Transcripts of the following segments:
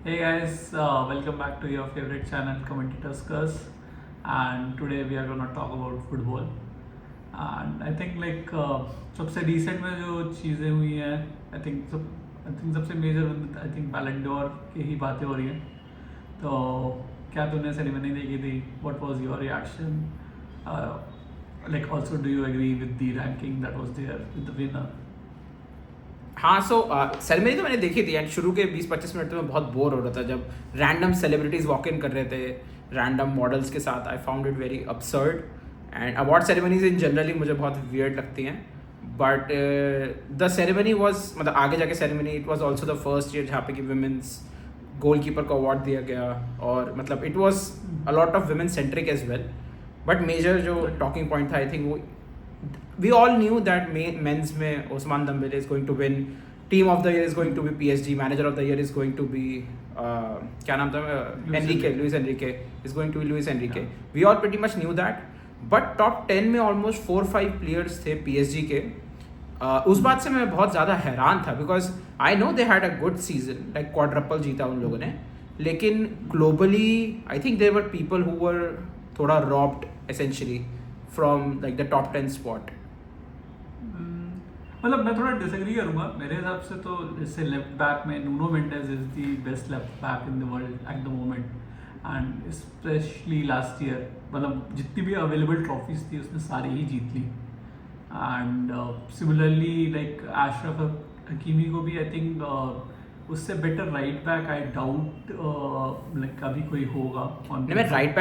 Hey guys, welcome back to your favorite channel, Commentators. And today we are gonna talk about football. And I think सबसे recent में जो चीज़ें हुई हैं, I think सबसे major I think Ballon d'Or की ही बातें हो रही हैं. तो क्या तूने सेरेमनी देखी थी? What was your reaction? Uh, also, do you agree with the ranking that was there with the winner? हाँ सो सेरेमनी तो मैंने देखी थी एंड शुरू के 20-25 मिनट तो मैं बहुत बोर हो रहा था जब रैंडम सेलिब्रिटीज़ वॉक इन कर रहे थे रैंडम मॉडल्स के साथ. I found it very absurd and award ceremonies in generally मुझे बहुत वियर्ड लगती हैं. बट द सेरेमनी वॉज मतलब आगे जाके ceremony it was also the first year जहाँ पे कि वुमेंस गोल कीपर को अवार्ड दिया गया और मतलब it was a lot of women centric as well. But major जो टॉकिंग पॉइंट था आई थिंक वो we all knew that men's में Ousmane Dembele is going to win. Team of the year is going to be PSG. Manager of the year is going to be क्या नाम था Luis Enrique is going to be Luis Enrique. Yeah. We all pretty much knew that. But top 10 में almost 4-5 players थे PSG के. उस बात से मैं बहुत ज़्यादा हैरान था because I know they had a good season like quadruple जीता उन लोगों ने. लेकिन globally I think there were people who were थोड़ा robbed essentially from like the top 10 spot. मतलब मैं थोड़ा डिसएग्री करूंगा. मेरे हिसाब से तो जैसे लेफ्ट बैक में Nuno Mendes is the best left back in the world at the moment and specially last year मतलब जितनी भी अवेलेबल ट्रॉफीज थी उसने सारी ही जीत ली. And similarly like Achraf Hakimi को भी आई थिंक उससे better right back I doubt like अभी कोई होगा. नहीं मैं राइट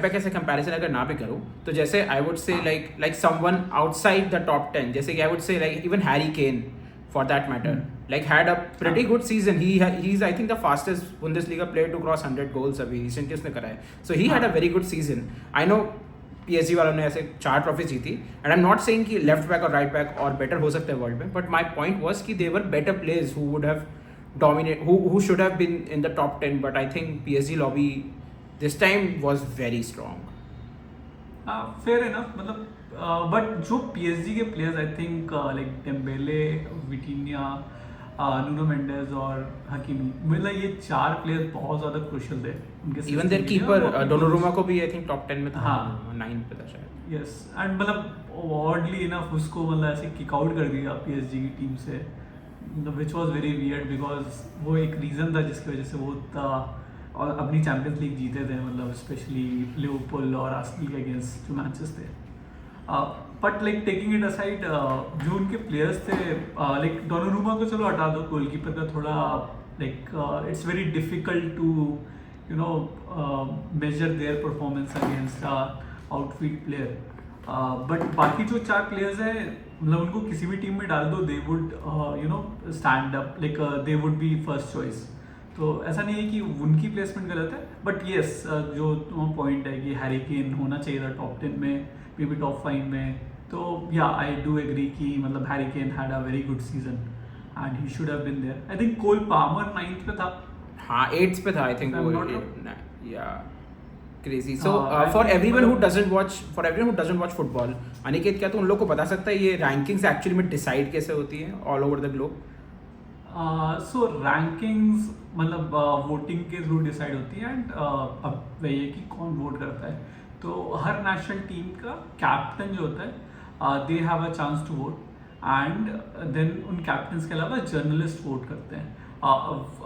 बैक ऐसे कंपैरिजन अगर ना भी करूँ तो जैसे I would say like someone outside the top 10 जैसे कि I would say like even Harry Kane for that matter like had a pretty good season. He's I think the fastest Bundesliga player to cross 100 goals अभी recently उसने करा है. So he had a very good season. I know PSG वालों ने ऐसे 4 trophies जीती and I am not saying कि left back और राइट बैक और बेटर हो सकते हैं वर्ल्ड में बट माई पॉइंट वॉज कि they were better players who would have dominate who should have been in the top 10 but I think PSG lobby this time was very strong. Fair enough मतलब but जो PSG के players I think like Dembélé, Vitinha, Nuno Mendis और हकीमी मतलब ये 4 players बहुत ज़्यादा crucial थे उनके. इवन देयर कीपर डोनोरुमा को भी आई थिंक टॉप 10 में था. हाँ 9 पे था शायद. यस एंड मतलब ऑडली इनफ उसको मतलब ऐसे किक आउट कर दिया PSG की टीम से which was very weird because वो एक रीज़न था जिसकी वजह से वो था और अपनी चैम्पियंस लीग जीते थे मतलब स्पेशली लिवरपूल और आर्सेनल के अगेंस्ट जो मैचेस थे. But like taking it aside जो उनके प्लेयर्स थे लाइक डोनोरुमा को चलो हटा दो. गोलकीपर का थोड़ा like it's very difficult to you know measure their performance against outfield player. But बाकी जो 4 प्लेयर्स हैं मतलब उनको किसी भी टीम में डाल दो they would you know stand up like they would be first choice. तो ऐसा नहीं है कि उनकी प्लेसमेंट गलत है बट येस जो पॉइंट है कि हैरी केन होना चाहिए था टॉप 10 में मे बी टॉप 5 में. तो या आई डू एग्री कि मतलब Harry Kane had a very good season and he should have been there. I think Cole Palmer 9th पे था. हाँ 8th पे था आई थिंक वो. या crazy. So for everyone who doesn't watch football, Aniket क्या तो उन लोग को बता सकता है ये रैंकिंग्स एक्चुअली में डिसाइड कैसे होती हैं all over the globe? So rankings मतलब वोटिंग के थ्रू डिसाइड होती है एंड अब वही है कि कौन वोट करता है. तो हर नेशनल टीम का कैप्टन जो होता है they have a chance to vote and then उन कैप्टन्स के अलावा जर्नलिस्ट वोट करते हैं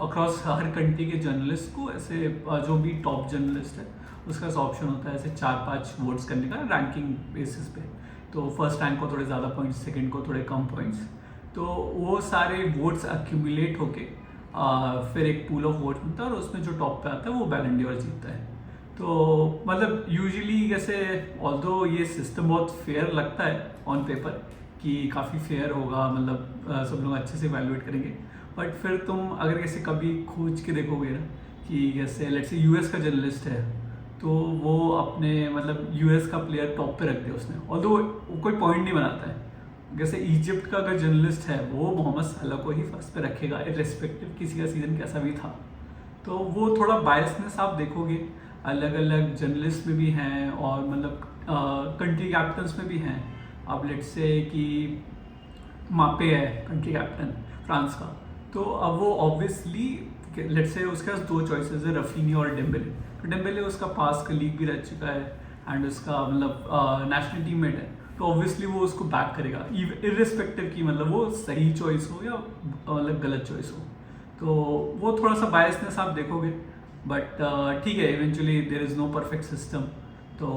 अक्रॉस हर कंट्री के जर्नलिस्ट को. ऐसे जो भी टॉप जर्नलिस्ट है उसका ऑप्शन होता है ऐसे 4-5 वोट्स करने का रैंकिंग बेसिस पे. तो फर्स्ट रैंक को थोड़े ज़्यादा पॉइंट्स, सेकंड को थोड़े कम पॉइंट्स. तो वो सारे वोट्स एक्यूमुलेट होके फिर एक पूल ऑफ वोट मिलता है और उसमें जो टॉप पे आता है वो बैलन डॉर जीतता है. तो मतलब यूजुअली जैसे ऑल्दो ये सिस्टम बहुत फेयर लगता है ऑन पेपर कि काफ़ी फेयर होगा मतलब सब लोग अच्छे से वैल्यूएट करेंगे. बट फिर तुम अगर कैसे कभी खोज के देखोगे ना कि जैसे लेट्स से यूएस का जर्नलिस्ट है तो वो अपने मतलब यूएस का प्लेयर टॉप पे रख दिया उसने ऑल्दो कोई पॉइंट नहीं बनाता है. जैसे इजिप्ट का अगर जर्नलिस्ट है वो मोहम्मद सलाह को ही फर्स्ट पे रखेगा इर्रेस्पेक्टिव किसी का सीजन कैसा भी था. तो वो थोड़ा बायसनेस आप देखोगे अलग अलग जर्नलिस्ट में भी हैं और मतलब कंट्री कैप्टन्स में भी हैं. अब लेट्स से कि मापे है कंट्री कैप्टन फ्रांस का तो अब वो ऑब्वियसली लेट्स से उसके पास दो चॉइसेस है, रफीनिया और डेम्बेले। तो डेम्बेले उसका पास कलीग भी रह चुका है एंड उसका मतलब नेशनल टीममेट है, तो ऑब्वियसली वो उसको बैक करेगा इररिस्पेक्टिव की मतलब वो सही चॉइस हो या मतलब गलत चॉइस हो। तो वो थोड़ा सा बायसनेस आप देखोगे, बट ठीक है, eventually there is no perfect system. तो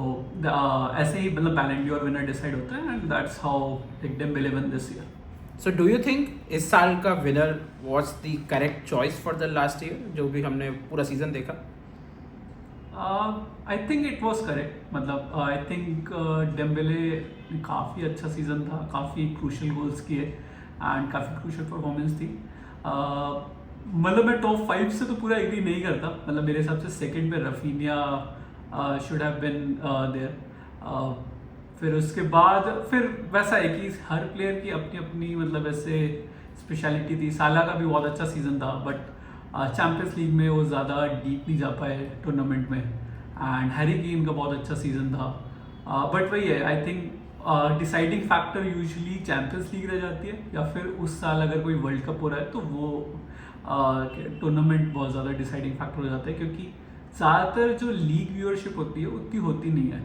ऐसे ही मतलब बैलन डी और विनर डिसाइड होता है and that's how like Dembélé one this year. So do you think इस साल का winner was the correct choice for the last year, जो भी हमने पूरा सीजन देखा? I think it was correct, मतलब आई थिंक डेम्बेले काफ़ी अच्छा सीजन था, काफ़ी क्रूशल गोल्स किए एंड काफ़ी क्रूशल परफॉर्मेंस थी। मतलब मैं टॉप 5 से तो पूरा एग्री नहीं करता, मतलब मेरे हिसाब से सेकंड पे Raphinha should have been there. फिर उसके बाद फिर वैसा है कि हर प्लेयर की अपनी अपनी मतलब ऐसे स्पेशलिटी थी। साला का भी बहुत अच्छा सीजन था, बट चैम्पियंस लीग में वो ज़्यादा डीप नहीं जा पाए टूर्नामेंट में। एंड हैरी केन का बहुत अच्छा सीजन था, बट वही है, I think deciding factor usually champions league रह जाती है, या फिर उस साल अगर कोई वर्ल्ड कप हो रहा है तो वो टूर्नामेंट बहुत ज़्यादा डिसाइडिंग फैक्टर हो जाता है, क्योंकि ज़्यादातर जो लीग व्यूअरशिप होती है उतनी होती नहीं है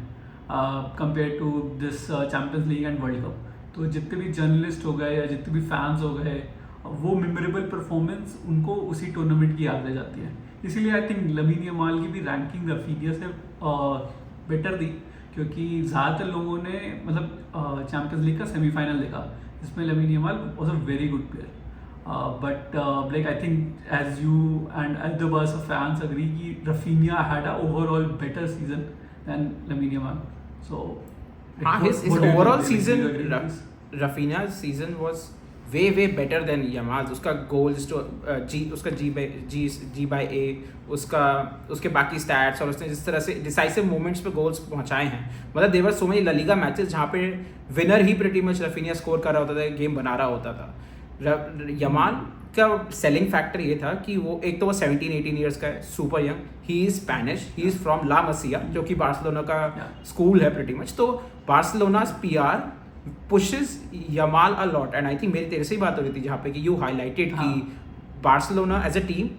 compare to this Champions League and World Cup. तो जितने भी जर्नलिस्ट हो गए या जितने भी फैंस हो गए, वो मेमोरेबल परफॉर्मेंस उनको उसी टूर्नामेंट की याद रह जाती है। इसीलिए आई थिंक लमीन यमाल की भी रैंकिंग रफीनिया से बेटर थी, क्योंकि ज़्यादातर लोगों ने मतलब चैम्पियंस लीग का सेमीफाइनल देखा, जिसमें Lamine Yamal was a very good player. But like I think as you and as the bars of fans agree कि Raphinha had a overall better season than Lamine Yamal. So his overall season, Rafinha's season was way better than Yamal's. उसका goals to उसका G by A, उसके बाकी stats और उसने जिस तरह से decisive moments पे goals पहुंचाए हैं, मतलब there were so many La Liga matches जहाँ पे winner ही pretty much Rafinha score कर रहा होता था, गेम बना रहा होता था। यमाल का सेलिंग फैक्टर ये था कि वो एक तो वो 17-18 ईयर्स का है, super young, he is Spanish, he is from La Masia, जो कि बार्सिलोना का स्कूल है प्रीटी मच। तो Barcelona's PR pushes Yamal a lot, and I think मेरी तेरे से ही बात हो रही थी जहाँ पे कि यू हाईलाइटेड कि Barcelona as a team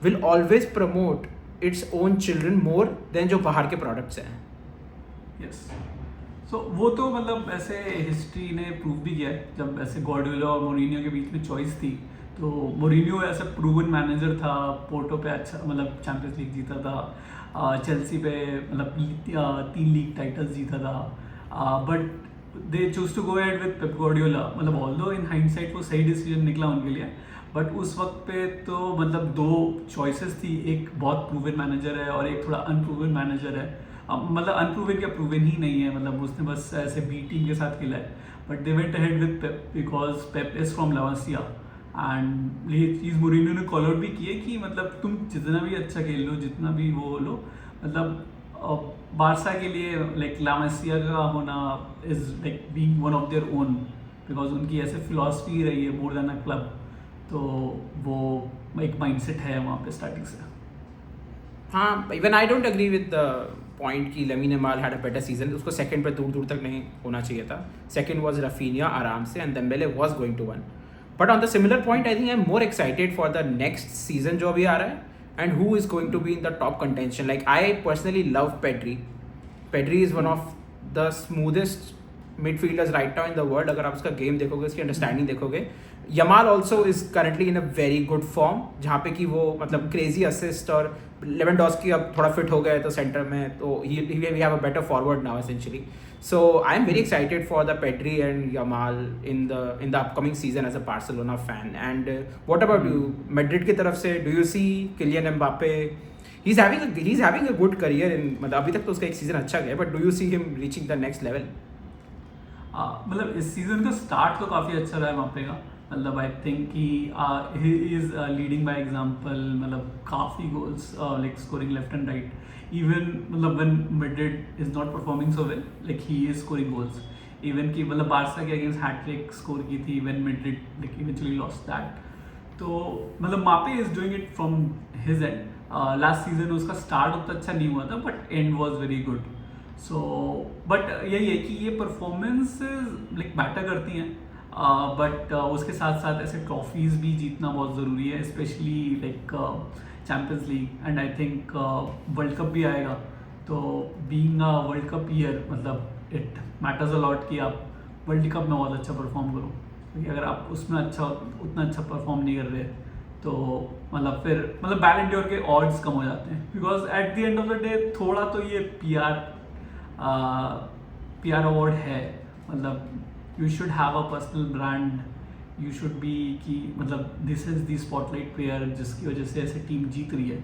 will always promote its own children more than जो बाहर के प्रोडक्ट्स हैं। यस, सो वो तो मतलब ऐसे हिस्ट्री ने प्रूव भी किया है, जब ऐसे गार्डियोला और मोरिनियो के बीच में चॉइस थी, तो मोरिनियो ऐसा प्रूवन मैनेजर था, पोर्टो पे अच्छा मतलब चैंपियंस लीग जीता था, चेल्सी पे मतलब 3 लीग टाइटल्स जीता था, but they choose to go ahead with Pep Guardiola. मतलब ऑल्दो इन हाइंडसाइट वो सही डिसीजन निकला उनके लिए, बट उस वक्त पे तो मतलब 2 चॉइसेस थी, एक बहुत प्रूवन मैनेजर है और एक थोड़ा अनप्रूवन मैनेजर है। मतलब अनप्रूवन या प्रूवन ही नहीं है, मतलब उसने बस ऐसे बी टीम के साथ खेला है, but they went ahead with Pep because Pep is from La Masia. And ये चीज़ मोरिनियो ने कॉल आउट भी की है कि मतलब तुम जितना भी अच्छा खेल लो, जितना भी वो लो, मतलब बारसा के लिए लाइक ला मसिया का होना is like being one of their own, because उनकी ऐसे फिलॉसफी रही है मोर देन अ क्लब। तो वो एक माइंडसेट है वहाँ पे स्टार्टिंग से। हाँ, even I don't agree with the point कि Lamine Yamal had a better season, उसको सेकंड पे दूर तक नहीं होना चाहिए था। सेकंड वाज रफीनिया आराम से, and Dembele was going to one. But on the similar point I think I am more excited for the next season जो अभी आ रहा है, and who is going to be in the top contention. Like I personally love Pedri. Pedri is one of the smoothest midfielders right now in the world. अगर आप उसका game देखोगे, उसकी अंडरस्टैंडिंग देखोगे। Yamal also is currently in a very good form, जहाँ पे कि वो मतलब क्रेजी असिस्ट, और लेवेंडोस्की अब थोड़ा फिट हो गया है तो सेंटर में, तो we have a better forward now essentially. So I am very excited for the Pedri and Yamal in the upcoming season as a Barcelona fan. And what about you? Madrid की तरफ से do you see Kylian Mbappe? He's having a good career in, मतलब अभी तक तो उसका एक season अच्छा गया, but do you see him reaching the next level? मतलब इस सीजन का स्टार्ट तो काफ़ी अच्छा रहा है Mbappe का। मतलब आई थिंक कि he is leading by example, मतलब काफ़ी goals like scoring left and right. Even मतलब when Madrid is not performing so well, like he is scoring goals. Even कि मतलब बारसा के अगेंस्ट हैट्रिक स्कोर की थी when Madrid like eventually lost that. तो मतलब Mbappe is doing it from his end. Last season उसका start उतना अच्छा नहीं हुआ था, but end was very good. So but यही है कि ये परफॉर्मेंस लाइक मैटर करती हैं। बट उसके साथ साथ ऐसे ट्रॉफीज़ भी जीतना बहुत ज़रूरी है, specially like champions League and I think world cup भी आएगा। तो being a world cup year मतलब इट मैटर्स अ लॉट कि आप वर्ल्ड कप में बहुत अच्छा परफॉर्म करो, क्योंकि अगर आप उसमें उतना अच्छा परफॉर्म नहीं कर रहे तो मतलब फिर मतलब बैलेंस डोर के ऑड्स कम हो जाते हैं, because at the end of the day थोड़ा तो ये पीआर अवार्ड है। मतलब you should have a personal brand, you should be कि मतलब this is the spotlight player जिसकी वजह से ऐसे टीम जीत रही है।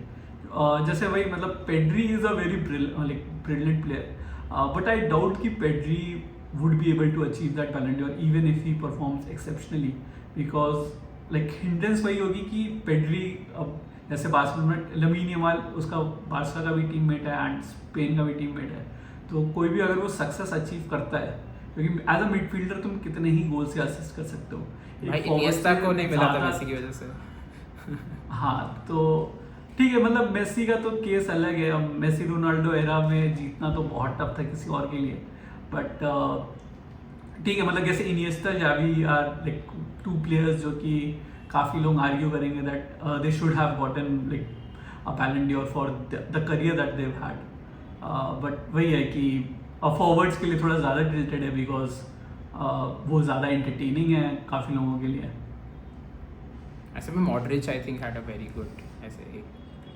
जैसे वही मतलब Pedri is a very brilliant player, but I doubt कि Pedri would be able to achieve that Ballon d'Or even if he performs exceptionally, because like hindrance वही होगी कि पेड्री अब जैसे बार्सिलोना में लमीन यमाल उसका बार्सा का भी टीममेट है एंड स्पेन का भी टीममेट है, तो कोई भी अगर वो सक्सेस अचीव करता है, क्योंकि एज अ मिडफील्डर तुम कितने ही गोल से असिस्ट कर सकते हो। भाई इनिएस्टा को नहीं मिला था मेसी की वजह से। हाँ तो ठीक है, मतलब मेसी का तो केस अलग है। अब मेसी रोनाल्डो एरा में जीतना तो बहुत टफ था किसी और के लिए, बट ठीक है मतलब जैसे Iniesta Xavi are like two players जो कि काफ़ी लोग आर्ग्यू करेंगे that they should have gotten like a Ballon d'Or for the career that they had, but वही है कि फॉरवर्ड्स के लिए थोड़ा ज़्यादा टिल्टेड है, बिकॉज वो ज़्यादा एंटरटेनिंग है काफ़ी लोगों के लिए। ऐसे में Modric I think had a very good ऐसे एक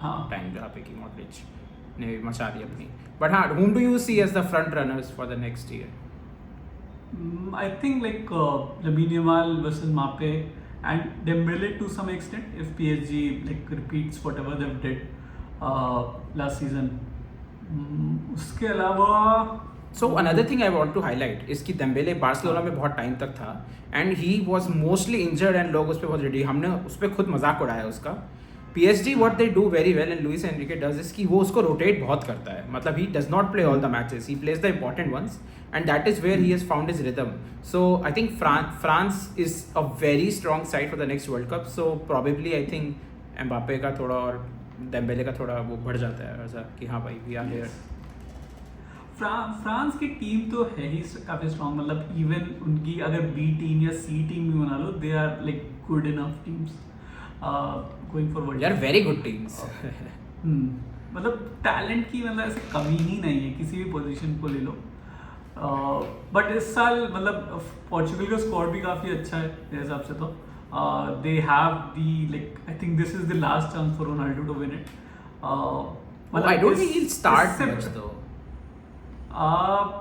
हाँ टाइम जहाँ पे कि मॉडरिच ने मचा दी अपनी। बट हाँ, whom do you see as the front runners for the next year? I think like Lamine Yamal versus Mbappe and Dembele to some extent if PSG like repeats whatever they've did last season. उसके अलावा So another thing I want to highlight is कि Dembele Barcelona में बहुत time तक था and he was mostly injured and लोग उस पर बहुत रेडी, हमने उस पर खुद मजाक उड़ाया उसका। PSG what they do very well and Luis Enrique does is कि वो उसको rotate बहुत करता है, मतलब he does not play all the matches, he plays the important ones and that is where he has found his rhythm. So I think France is a very strong side for the next World Cup, so probably I think Mbappe का थोड़ा और Dembele का थोड़ा वो बढ़ जाता है ऐसा कि हाँ भाई we are here. फ्रांस की टीम तो है ही काफ़ी स्ट्रॉन्ग, मतलब इवन उनकी अगर बी टीम या सी टीम भी बना लो they are like good enough teams going forward. They are very good teams. मतलब टैलेंट की मतलब ऐसे कमी ही नहीं है किसी भी पोजीशन को ले लो। बट इस साल मतलब पोर्चुगल का स्क्वाड भी काफ़ी अच्छा है मेरे हिसाब से। तो they have the like I think this is the last chance for Ronaldo to win it. I don't think he'll start much though.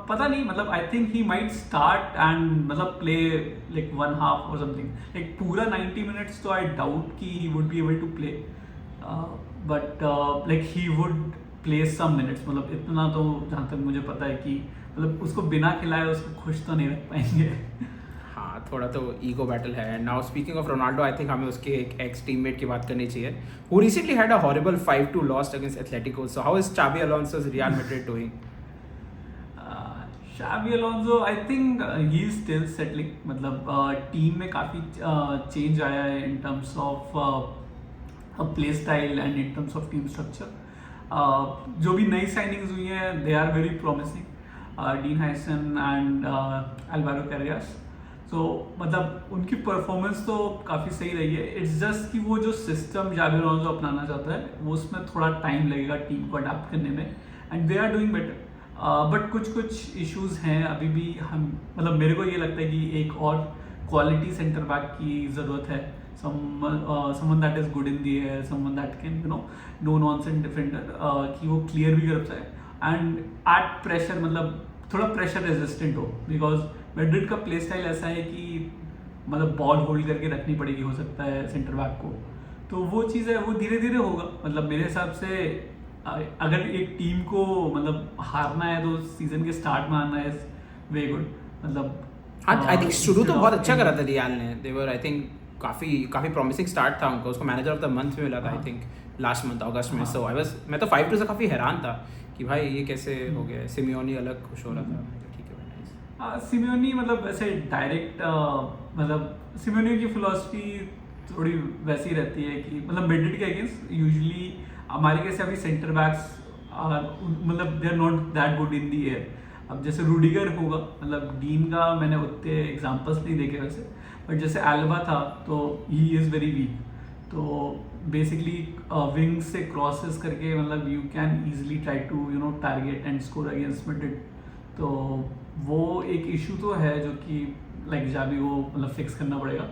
पता नहीं, मतलब I think he might start and मतलब प्ले लाइक वन हाफ और something, like पूरा 90 minutes तो I doubt कि he would be able to play, but like he would play some minutes, मतलब इतना तो जहाँ तक मुझे पता है कि मतलब उसको बिना खिलाए उसको खुश तो नहीं रख पाएंगे। हाँ थोड़ा तो ईगो बैटल है। And now speaking of Ronaldo I think हमें उसके एक एक्स टीममेट की बात करनी चाहिए who recently had a horrible 5-2 loss against Atletico. So how is Xabi Alonso's Real Madrid doing? Xabi Alonso I think he is still settling, मतलब team में काफ़ी चेंज आया है in terms of play style and in terms of team structure. जो भी नई signings हुई हैं they are very promising, Dean Huijsen and Alvaro Carreras. So मतलब उनकी परफॉर्मेंस तो काफ़ी सही रही है। इट्स जस्ट कि वो जो सिस्टम शाबी अलोंसो अपनाना चाहता है वो उसमें थोड़ा टाइम लगेगा टीम को अडाप्ट करने में, and they are doing better. But कुछ इश्यूज हैं अभी भी। हम मतलब मेरे को ये लगता है कि एक और क्वालिटी सेंटर बैक की ज़रूरत है, someone that is good in the air, someone that can no nonsense defender, कि वो क्लियर भी कर पाए एंड एट प्रेशर मतलब थोड़ा प्रेशर रेजिस्टेंट हो, बिकॉज मैड्रिड का प्ले स्टाइल ऐसा है कि मतलब बॉल होल्ड करके रखनी पड़ेगी हो सकता है सेंटर बैक को, तो वो चीज़ है वो धीरे धीरे होगा। मतलब मेरे हिसाब से अगर एक टीम को मतलब हारना है तो सीजन के स्टार्ट में आना है वे गुड। मतलब हाँ आई थिंक शुरू तो बहुत अच्छा करा था रियल ने, दे वर आई थिंक काफ़ी प्रॉमिसिंग स्टार्ट था उनका, उसको मैनेजर ऑफ द मंथ में मिला था आई थिंक लास्ट मंथ अगस्त में। सो मैं तो 5-2 से काफ़ी हैरान था कि भाई ये कैसे हो गया। सिमियोनी अलग खुश हो रहा था, ठीक है भाई। सिमियोनी मतलब ऐसे डायरेक्ट मतलब सिमियोनी की फिलॉसफी थोड़ी वैसी रहती है कि मतलब मैड्रिड के अगेंस्ट यूजुअली हमारे कैसे अभी सेंटर बैक्स मतलब they are not that good in the air, अब जैसे रूडिगर होगा, मतलब डीन का मैंने उतने एग्जांपल्स नहीं देखे वैसे, बट जैसे एल्बा था तो ही इज़ वेरी वीक, तो बेसिकली विंग से क्रॉसेस करके मतलब you can easily try to target and score against mid, तो वो एक इशू तो है जो कि लाइक जाबी वो मतलब फिक्स करना पड़ेगा।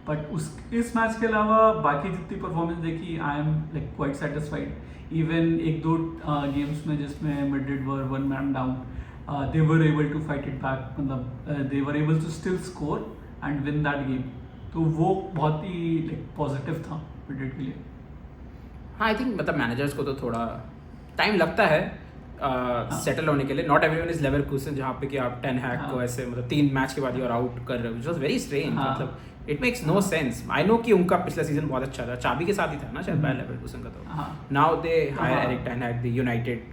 बट उस इस मैच के अलावा बाकी जितनी परफॉर्मेंस देखी I am like quite satisfied. Even एक दो गेम्स में जिसमें Madrid were one man down, they were able to fight it back, मतलब they were able to still score and win that game, तो वो बहुत ही लाइक पॉजिटिव था मिड्रिड के लिए। हाँ आई थिंक मतलब मैनेजर्स को तो थोड़ा टाइम लगता है सेटल होने के लिए। नॉट एवरीवन इज लेवरकुसन जहाँ पे कि आप टेन हैक को ऐसे मतलब 3 मैच के बाद ही और आउट कर रहे हो, व्हिच वाज वेरी स्ट्रेंज। मतलब it makes no sense. I know कि उनका पिछला सीजन बहुत अच्छा था, चाबी के साथ ही था ना शायद बायर लेवरकुसन का, तो now they hire Erik ten Hag the United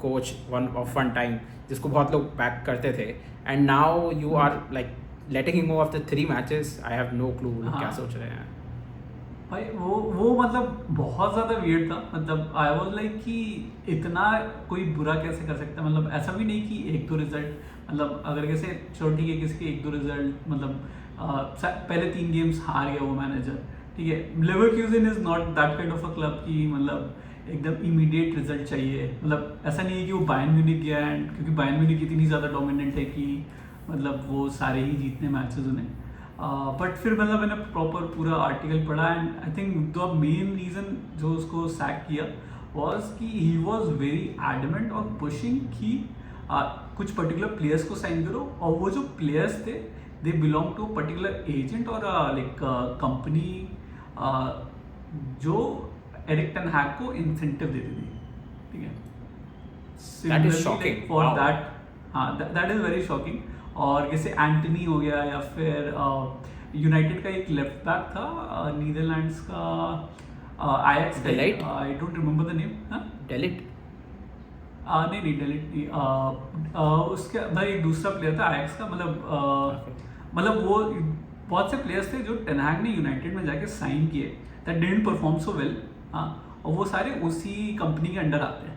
coach one time, जिसको बहुत लोग बैक करते थे, and now you are like letting him go after 3 matches. I have no clue क्या सोच रहे हैं भाई। वो मतलब बहुत ज़्यादा वियर्ड था, मतलब आई वाज लाइक कि इतना कोई बुरा कैसे कर सकता है, मतलब ऐसा भी नहीं कि 1-2 रिजल्ट, मतलब अगर कैसे चलो ठीक है किसी के 1-2 रिजल्ट, मतलब पहले 3 गेम्स हार गया वो मैनेजर, ठीक है। Leverkusen is not that kind of a club कि मतलब एकदम इमीडिएट रिजल्ट चाहिए, मतलब ऐसा नहीं है कि वो बायर्न म्यूनिख गया एंड क्योंकि बायर्न म्यूनिख इतनी ज़्यादा डोमिनेंट है कि मतलब वो सारे ही जीतने मैचेस उन्हें। बट फिर मतलब मैंने प्रॉपर पूरा आर्टिकल पढ़ा and I think the main reason जो उसको सैक किया वॉज कि ही वॉज वेरी एडमेंट और पुशिंग कि कुछ पर्टिकुलर प्लेयर्स को साइन करो, और वो जो प्लेयर्स थे they belong to particular agent और लाइक कंपनी जो एरिक टेन हैग को इंसेंटिव देती थी, ठीक है। That is shocking. For Wow. That, हाँ दैट इज़ वेरी शॉकिंग। और जैसे एंटनी हो गया, या फिर यूनाइटेड का एक लेफ्ट बैक था नीदरलैंड्स का, आयक्स का, Delite? I don't remember the name. हाँ डेलिट नहीं डेलिट नहीं, उसके भाई एक दूसरा प्लेयर था आयक्स का, मतलब वो बहुत से प्लेयर्स थे जो टेन हैग ने यूनाइटेड में जाके साइन किए that didn't perform so well, हाँ, और वो सारे उसी कंपनी के अंडर आते हैं,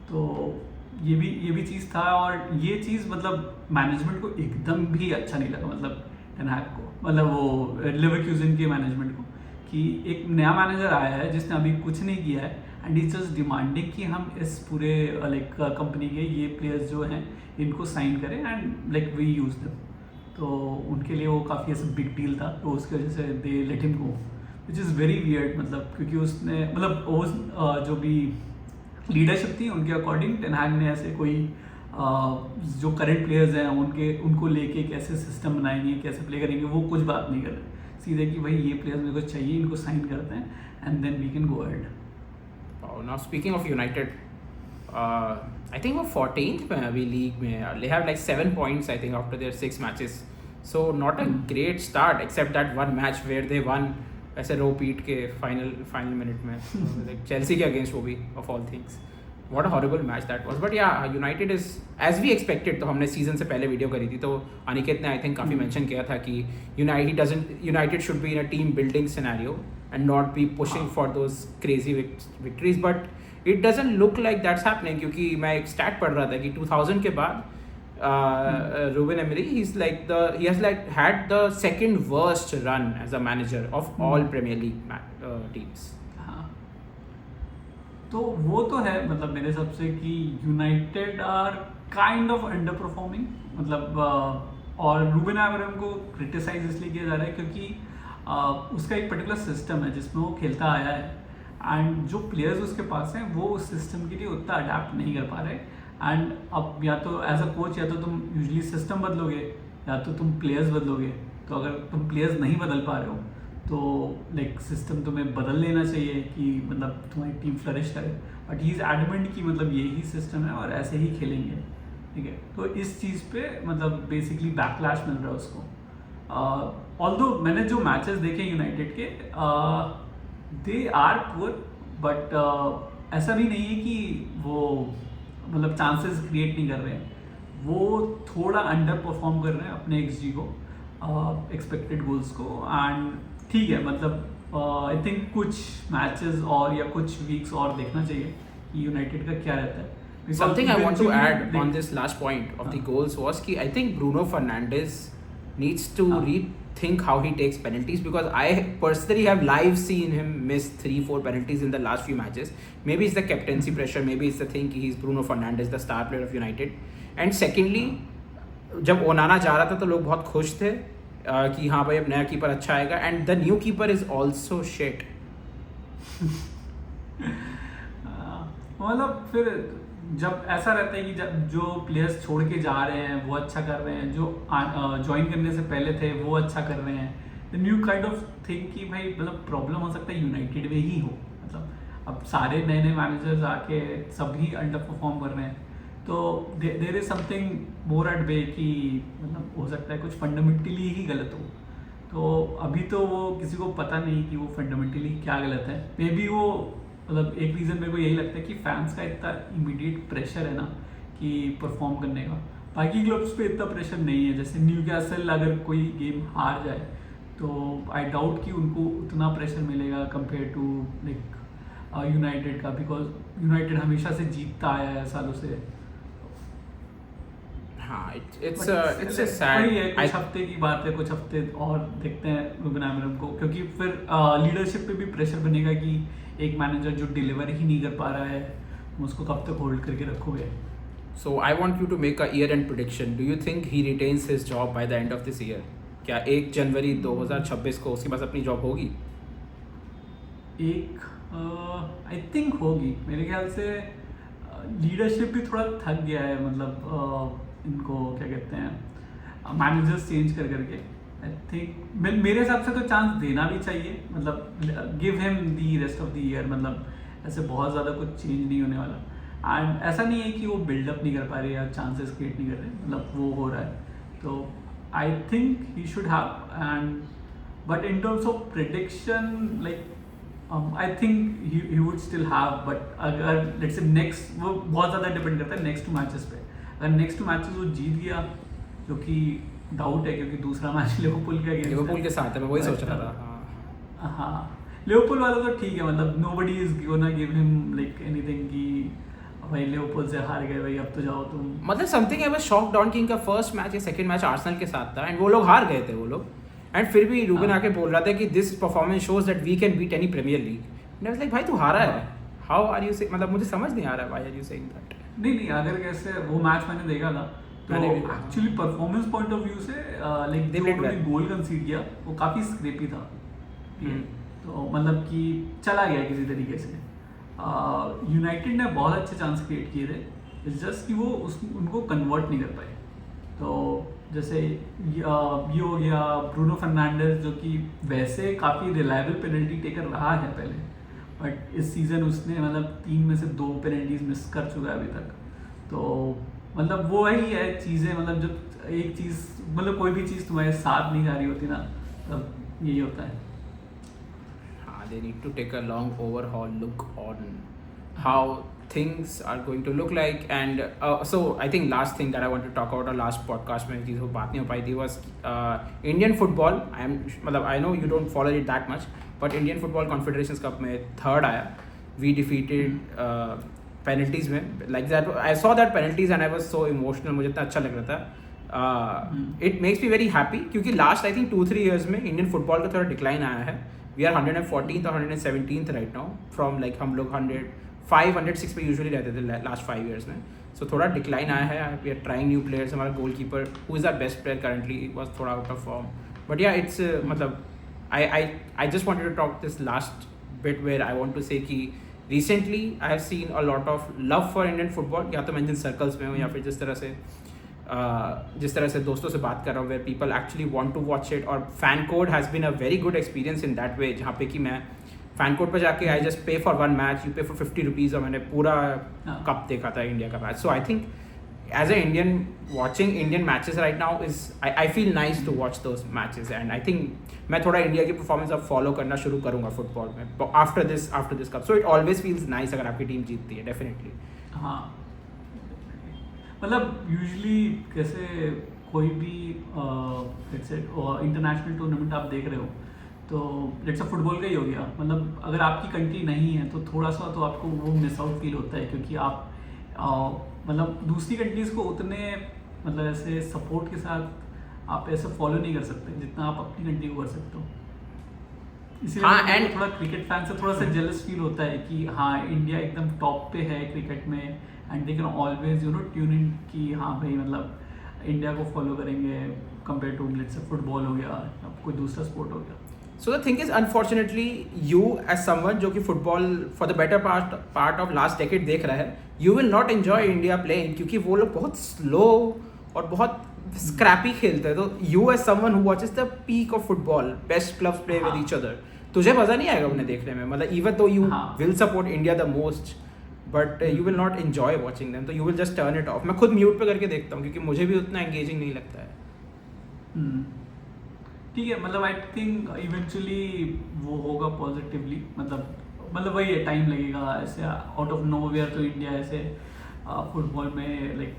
तो ये भी चीज़ था। और ये चीज़ मतलब मैनेजमेंट को एकदम भी अच्छा नहीं लगा, मतलब टेन हैग को, मतलब वो लेवरकुसन के मैनेजमेंट को, कि एक नया मैनेजर आया है जिसने अभी कुछ नहीं किया है एंड इज जस्ट डिमांडिंग कि हम इस पूरे लाइक कंपनी के ये प्लेयर्स जो हैं इनको साइन करें and like we use them, तो उनके लिए वो काफ़ी ऐसा बिग डील था, तो उसकी वजह से they let him go, which is very weird. मतलब क्योंकि उसने मतलब उस जो भी लीडरशिप थी उनके अकॉर्डिंग टेन हैग ने ऐसे कोई जो करंट प्लेयर्स हैं उनको लेके कैसे सिस्टम बनाएंगे, कैसे प्ले करेंगे, वो कुछ बात नहीं कर रहे, सीधे कि भाई ये प्लेयर्स मेरे को चाहिए, इनको साइन करते हैं and then we can go ahead. Now speaking of United, I think वो 14th में अभी लीग में, they have like 7 points I think after their 6 matches, so not a great start except that one match where they won ऐसे रो पीट के final minute में like Chelsea के अगेंस्ट, वो भी of all things. What a horrible match that was, but yeah United is as we expected. तो हमने सीजन से पहले वीडियो करी थी, तो अनिकेत ने आई थिंक काफ़ी मेंशन किया था कि United should be in a team building scenario and not be pushing for those crazy victories, but it doesn't look like that's happening. क्योंकि मैं एक स्टैट पढ़ रहा था कि 2000 के बाद Ruben Emery he has had the second worst run as a manager of all Premier League teams. हाँ, तो वो तो है, मतलब मेरे हिसाब से कि United are kind of underperforming, मतलब और रूबेन एमोरिम को क्रिटिसाइज इसलिए किया जा रहा है क्योंकि उसका एक पर्टिकुलर सिस्टम है जिसमें वो खेलता आया है एंड जो प्लेयर्स उसके पास हैं वो उस सिस्टम के लिए उतना अडेप्ट नहीं कर पा रहे, एंड अब या तो एज अ कोच या तो तुम यूजली सिस्टम बदलोगे या तो तुम प्लेयर्स बदलोगे, तो अगर तुम प्लेयर्स नहीं बदल पा रहे हो तो लाइक सिस्टम तुम्हें बदल लेना चाहिए कि मतलब तुम्हारी टीम फ्लरिश करे, बट ही इज़ एडमेंट कि मतलब यही सिस्टम है और ऐसे ही खेलेंगे, ठीक है। तो इस चीज़ पे मतलब बेसिकली बैकलैश मिल रहा है उसको। ऑल्दो मैंने जो मैचेस देखे यूनाइटेड के दे आर पुअर, बट ऐसा भी नहीं है कि वो मतलब चांसेस क्रिएट नहीं कर रहे हैं, वो थोड़ा अंडर परफॉर्म कर रहे हैं अपने XG को, एक्सपेक्टेड गोल्स को, एंड ठीक है मतलब आई थिंक कुछ मैचेस और या कुछ वीक्स और देखना चाहिए कि यूनाइटेड का क्या रहता है, Something I want to eventually add on this last point of the goals was कि I think Bruno Fernandes needs to rethink how he takes penalties, because I personally have live seen him miss 3-4 penalties in the last few matches. Maybe it's the captaincy pressure, maybe it's the thing कि he's Bruno Fernandes, the star player of United. And secondly, जब ओनाना जा रहा था तो लोग बहुत खुश थे कि हाँ भाई अब नया कीपर अच्छा आएगा, and the new keeper is also shit. मतलब फिर जब ऐसा रहता है कि जब जो प्लेयर्स छोड़ के जा रहे हैं वो अच्छा कर रहे हैं, जो ज्वाइन करने से पहले थे वो अच्छा कर रहे हैं, the new kind of thing कि भाई मतलब प्रॉब्लम हो सकता है यूनाइटेड में ही हो. मतलब अब सारे नए नए मैनेजर्स आके सभी अंडर परफॉर्म कर रहे हैं, तो there is something more at bay कि मतलब हो सकता है कुछ फंडामेंटली ही गलत हो. तो अभी तो वो किसी को पता नहीं कि वो फंडामेंटली क्या गलत है. मे बी वो मतलब एक रीज़न मेरे को यही लगता है कि फैंस का इतना इमीडिएट प्रेशर है ना कि परफॉर्म करने का. बाकी क्लब्स पे इतना प्रेशर नहीं है. जैसे न्यूकैसल अगर कोई गेम हार जाए तो आई डाउट कि उनको उतना प्रेशर मिलेगा कंपेयर टू लाइक यूनाइटेड का, बिकॉज यूनाइटेड हमेशा से जीतता आया है सालों से. हाँ, it's a sad. वही है, कुछ हफ्ते की बात है, कुछ हफ्ते और देखते हैं रुबेन आमोरिम को, क्योंकि फिर लीडरशिप पे भी प्रेशर बनेगा कि एक मैनेजर जो डिलीवर ही नहीं कर पा रहा है उसको कब तक होल्ड करके रखोगे. So I want you to make a year-end prediction. Do you think he retains his job by the end of this year? क्या 1 जनवरी 2026 को उसके पास अपनी जॉब होगी? आई थिंक होगी. मेरे ख्याल से लीडरशिप भी थोड़ा थक गया है. मतलब इनको क्या कहते हैं, मैनेजर्स चेंज कर करके. आई थिंक मेरे हिसाब से तो चांस देना भी चाहिए. मतलब give him the rest of the year. मतलब ऐसे बहुत ज़्यादा कुछ चेंज नहीं होने वाला. एंड ऐसा नहीं है कि वो बिल्डअप नहीं कर पा रहे या चांसेस क्रिएट नहीं कर रहे. मतलब वो हो रहा है. तो आई think he should have. And but in terms of prediction like I think he would still have. But अगर लेट्स से नेक्स्ट, वो बहुत ज़्यादा डिपेंड करता है नेक्स्ट 2 मैचेस पे. अगर नेक्स्ट 2 मैचेस वो जीत गया, जो कि डाउट है क्योंकि दूसरा मैच लिवरपूल के अगेंस्ट, लिवरपूल के साथ है, मैं वही सोच रहा था. हाँ, लिवरपूल वाला तो ठीक है. मतलब nobody is gonna give him like anything कि भाई लिवरपूल से हार गए भाई अब तो जाओ तुम. मतलब something I was shocked on कि इनका फर्स्ट मैच या सेकंड मैच आर्सेनल के साथ था एंड वो लोग हार गए थे वो लोग. एंड फिर भी रूबेन आके बोल रहा था कि this performance shows that we can beat any Premier League. And I was like भाई तू हारा है, हाउ आर यू से, मतलब मुझे समझ नहीं आ रहा why are you saying that. नहीं, अगर कैसे वो मैच मैंने देखा था तो actually performance point of view से लाइक जो उन्होंने गोल कंसीड किया वो काफ़ी स्क्रेपी था. तो मतलब कि चला गया किसी तरीके से. यूनाइटेड ने बहुत अच्छे चांस क्रिएट किए थे. इट्स जस्ट कि वो उनको कन्वर्ट नहीं कर पाए. तो जैसे ये हो गया ब्रूनो फर्नांडिस, जो कि वैसे काफ़ी रिलायबल पेनल्टी टेकर रहा है पहले, बट इस सीज़न उसने मतलब 3 में से 2 पेनल्टीज मिस कर चुका है अभी तक. तो मतलब वो ही है चीज़ें. मतलब जब एक चीज़, मतलब कोई भी चीज़ तुम्हारे साथ नहीं जा रही होती ना, तब यही होता है. हाँ, they need to take a long overhaul look on how things are going to look like. And so I think last thing that I want to talk about, our last podcast में चीज़ वो बात नहीं हो पाई थी, was Indian football. मतलब I know you don't follow it that much, but Indian Football Confederations Cup में 3rd आया. We defeated penalties में, like that. I saw that penalties and I was so emotional. मुझे इतना अच्छा लग रहा था. It makes me very happy क्योंकि last I think 2-3 years में Indian football का थोड़ा decline आया है. We are 114th or 117th right now from like हम लोग 105-106 पे यूजुअली रहते थे लास्ट 5 years में. सो थोड़ा डिक्लाइन आया है. We are trying new players. हमारा goalkeeper who is our best player currently was थोड़ा out of form. But yeah it's मतलब I just wanted to talk this last bit where I want to say कि recently I have seen a lot of love for Indian football. या तो मैं जिन circles में हूँ या फिर जिस तरह से दोस्तों से बात कर रहा हूँ, where people actually want to watch it. और FanCode has been a very good experience in that way, जहाँ पे कि मैं फैन कोड पर जाके I just pay for 1 match, you pay for 50 rupees, और मैंने पूरा कप देखा था इंडिया का match. So I think as a Indian watching Indian matches right now is I feel nice to watch those matches. And I think मैं थोड़ा India की performance अब फॉलो करना शुरू करूँगा फुटबॉल में after this cup. So it always feels nice अगर आपकी टीम जीतती है, डेफिनेटली. हाँ, मतलब यूजुअली कैसे कोई भी इंटरनेशनल टूर्नामेंट आप देख रहे हो तो लेट्स से फुटबॉल का ही हो गया. मतलब अगर आपकी कंट्री नहीं है तो थोड़ा सा तो आपको वो मिस आउट फील होता है, क्योंकि आप मतलब दूसरी कंट्रीज़ को उतने मतलब ऐसे सपोर्ट के साथ आप ऐसे फॉलो नहीं कर सकते जितना आप अपनी कंट्री को कर सकते हो। इसीलिए हाँ, मेरे को and- थोड़ा क्रिकेट फैन से थोड़ा सा जेलस फील होता है कि हाँ इंडिया एकदम टॉप पे है क्रिकेट में and they can always tune in कि हाँ भाई मतलब इंडिया को फॉलो करेंगे compare to let's say football हो गया या कोई दूसरा स्पोर्ट हो गया। So the thing is, unfortunately, you as someone जो कि football for the better part of last decade देख रहा है, you will not enjoy India playing क्योंकि वो लोग बहुत slow और बहुत scrappy खेलते हैं। तो you as someone who watches the peak of football, best clubs play with हाँ। each other, तुझे मजा नहीं आएगा उन्हें देखने में। मतलब even though you हाँ। will support India the most, but you will not enjoy watching them, तो you will just turn it off। मैं खुद mute पे करके देखता हूँ क्योंकि मुझे भी उतना engaging नहीं लगता है। ठीक है मतलब आई थिंक इवेंचुअली वो होगा पॉजिटिवली मतलब वही है टाइम लगेगा ऐसे आउट ऑफ नोवेयर तो इंडिया ऐसे फुटबॉल में लाइक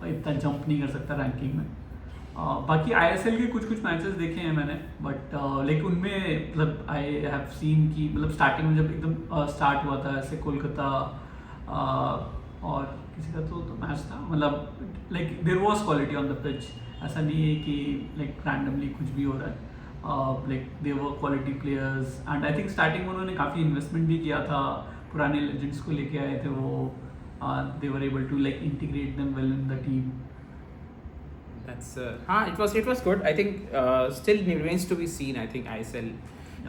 इतना जंप नहीं कर सकता रैंकिंग में। बाकी आईएसएल के कुछ मैचेस देखे हैं मैंने बट लाइक उनमें मतलब आई हैव सीन कि मतलब स्टार्टिंग में जब एकदम स्टार्ट हुआ था ऐसे कोलकाता और किसी का तो मैच था मतलब like there was quality on the pitch. ऐसा नहीं है कि लाइक रैंडमली कुछ भी हो रहा है like they were quality players and I think starting में उन्होंने काफ़ी इन्वेस्टमेंट भी किया था पुराने लेजेंड्स को लेके आए थे वो they were able to like integrate them well in the team. That's it was good. I think still remains to be seen. I think ISL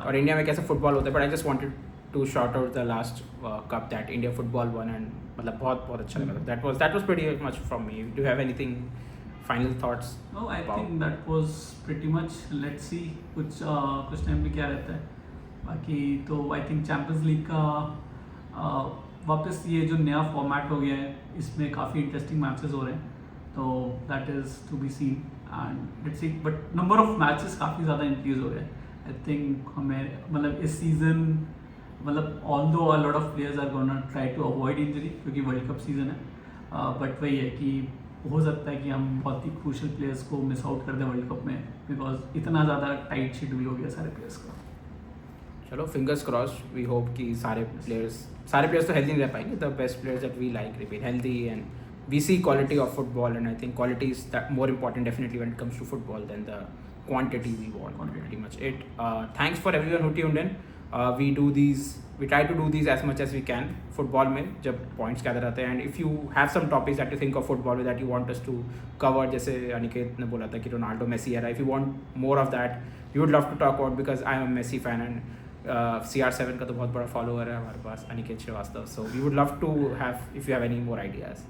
और इंडिया में कैसा फुटबॉल होता है but I just wanted to shout out the last cup that India football won and मतलब बहुत अच्छा लगा। That was pretty much from me. Do have anything final thoughts? No I think that was pretty much. Let's see कुछ time में क्या रहता है। बाकी तो आई थिंक चैंपियंस लीग का वापस ये जो नया फॉर्मेट हो गया है इसमें काफ़ी इंटरेस्टिंग मैचेस हो रहे हैं तो that is to be seen and let's see but number of matches काफ़ी ज़्यादा इंक्रीज हो गए हैं। आई थिंक हमें मतलब इस सीज़न मतलब although a lot of players are gonna try to avoid injury क्योंकि वर्ल्ड कप सीज़न है बट वही है कि हो सकता है कि हम बहुत ही क्रूशल प्लेयर्स को मिस आउट कर दें वर्ल्ड कप में बिकॉज इतना ज़्यादा टाइट शेड्यूल हो गया सारे प्लेयर्स का। चलो फिंगर्स क्रॉस वी होप कि सारे प्लेयर्स तो हेल्दी नहीं रह पाएंगे। The best players that we like remain healthy and we see quality of football and I think quality is that more important definitely when it comes to football than the quantity we want. Pretty much it. Thanks for everyone who tuned in. We try to do these as much as we can football में जब points gather आते हैं and if you have some topics that you think of football that you want us to cover जैसे अनिकेत ने बोला था कि Ronaldo Messi era if you want more of that you would love to talk about because I am a Messi fan and CR7 का तो बहुत बड़ा follower है हमारे पास Aniket Srivastava so we would love to have if you have any more ideas.